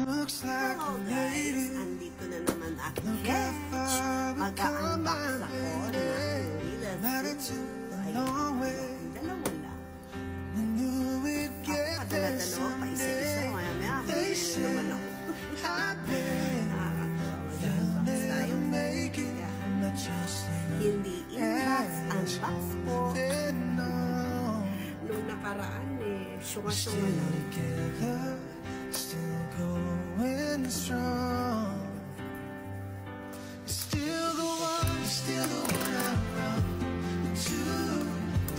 Hello guys, andito na naman ako. Mag-unbox ako ng Gorillaz 2. Ayun, dalawa lang. Padala-dalawa pa isa-isa. Maya-maya, naman ako. Nakakatawa. Tayo. Hindi in-box, unbox po. Nung nakaraan syunga-syunga lang. Still going strong. Still the one I run to,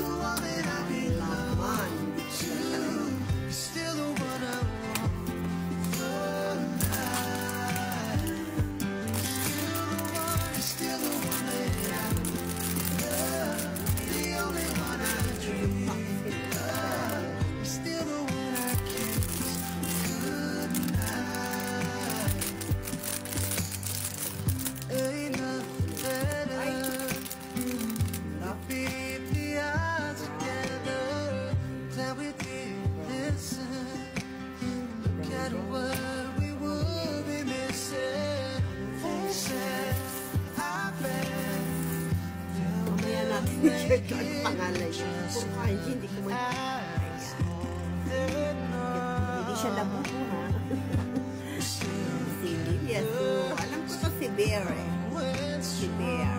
the one that I belong to. Still the one I want for life. Still the one that I love, the only one I dream of. Still the one I kiss. Ain't nothing better. I beat the odds together. That we did listen. Look at what we would be missing. Said I bet Mamaya natin i-check ko ang pangalan niya. Kung kahit hindi ko hindi siya labubo ha. Si Lilia. So, alam ko to si Bear eh. Si Bear.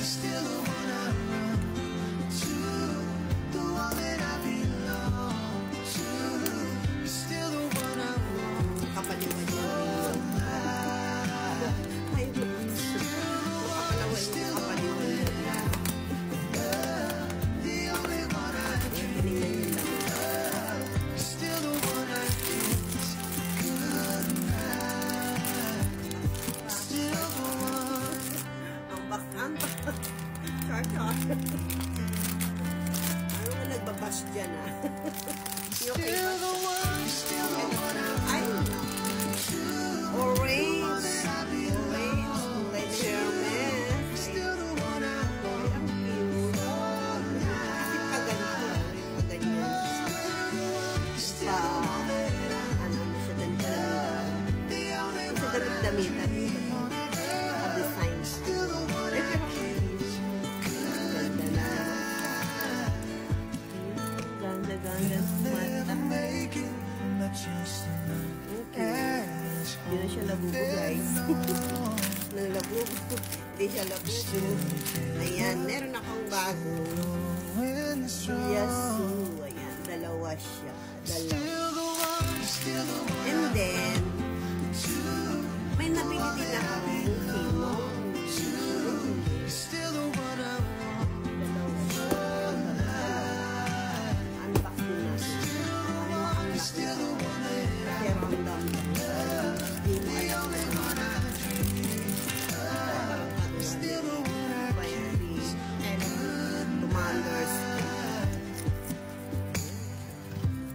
still the one I run to, the one that I belong to. Still the one I want. Kapaliwan niya. Ay, kapaliwan niya. The only one I dream. Still the one I kiss goodnight. Still the one. Ang bakan. Char-char. Ano nga nagbabas dyan ah? Still the one I Ay, orange. Orange Hermes. Still the one I Ay, ang cute. Kasi paganyan. Pa, ano siya din sa damit-damitan. Sa design. Ay, pero ganda-ganda sa mata. Okay. Hindi na siya labubo, guys. Nang labubo. Hindi siya labubo. Ayan, meron akong bago. Yasu. Ayan, dalawa siya. Dalawa. And then, may nabili din akong sino. Dalawa siya. Unbox din natin. Ano ang laki. Kasi random. Hindi mo alam. Commanders.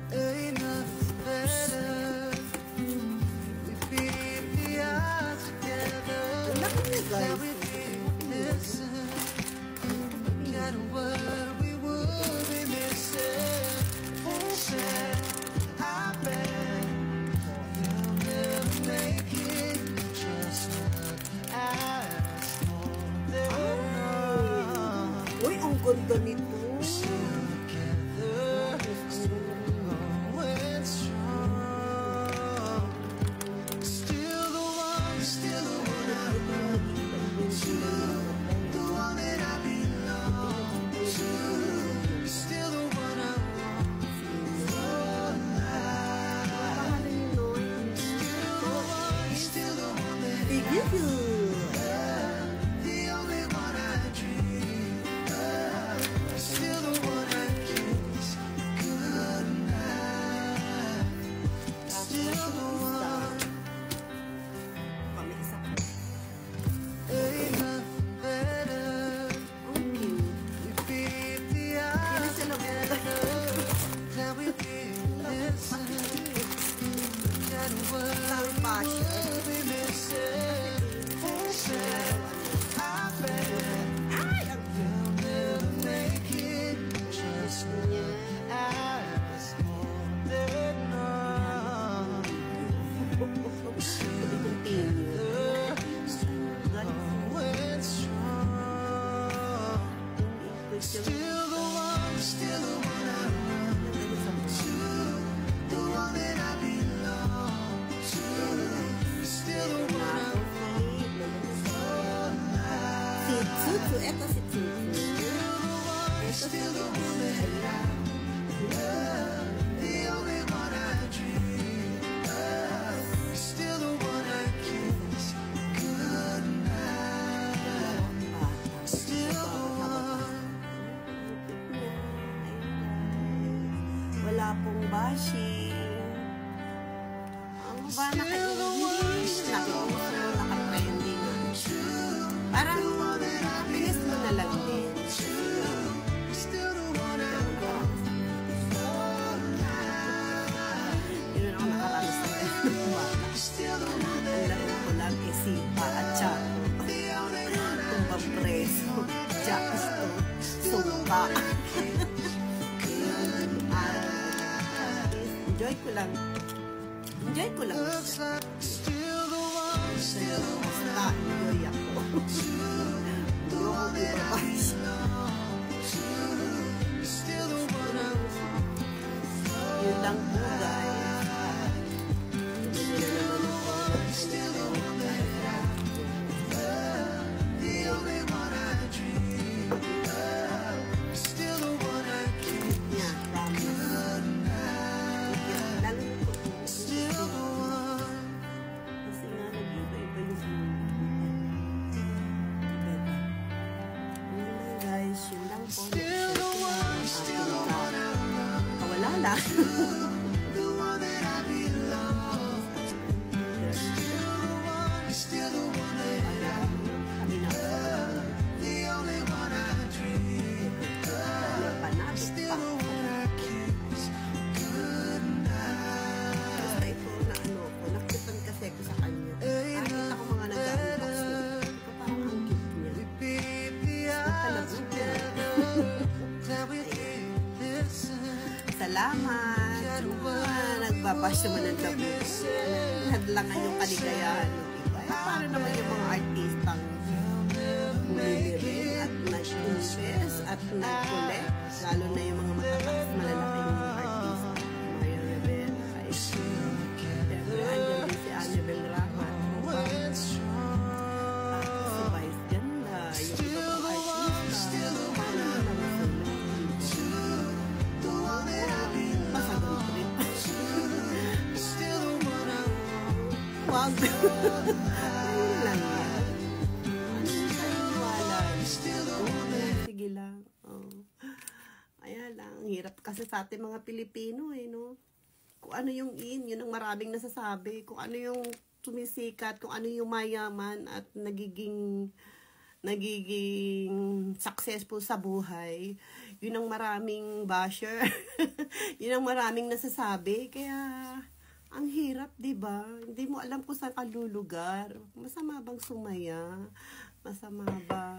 Ain't nothing better. We beat the odds together. Laki niya, Now guys. we did listen. Look at what we would be missing. Said I bet you'll never make it. Just look at Uy, ang ganda nito. Just as beshi. Ano ba naka-English? Naka-trending. Parang bilis mo na lang din. Yun ako nakaranas ng bata. Alam ko lang isipa at chato. Tumbang preso. Jasto. Sumpa. Enjoy ko lang. Enjoy ko lang. Basta enjoy ako. Yun lang po guys. Kawala. Salamat. Nagpapasya man ang labo. Hadlangan yung kaligayahan ng iba. Para naman yung mga artistang bumili at nag-invest at nag-collect. Lalo na yung mga matataas malalaking artista. Maria Rivera. Siyempre, andyan din si Annabel Rahat. Si Vice Ganda. Yung iba pang artista. Wag. Ayun lang yan. Ano yung paniniwala? Sige lang. Oh. Ayan lang. Hirap kasi sa ating mga Pilipino no? Kung ano yung yun ang maraming nasasabi. Kung ano yung sumisikat, kung ano yung mayaman at nagiging successful sa buhay. Yun ang maraming basher. Yun ang maraming nasasabi. Kaya ang hirap, 'di ba? Hindi mo alam kung saan ka lulugar. Masama bang sumaya? Masama ba?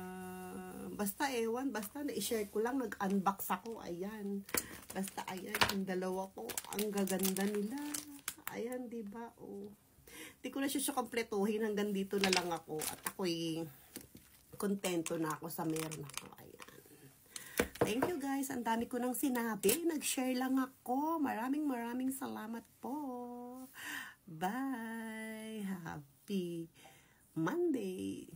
Basta ewan, basta na-share ko lang, nag-unbox ako, ayan. Basta ayan, yung dalawa ko, ang gaganda nila. Ayan, 'di ba? Oh. Hindi ko na siya kompletuhin, hanggang dito na lang ako at ako'y kontento na ako sa meron ako. Ayan. Thank you guys. Ang dami ko nang sinabi. Nag-share lang ako. Maraming salamat po. Bye. Happy Monday.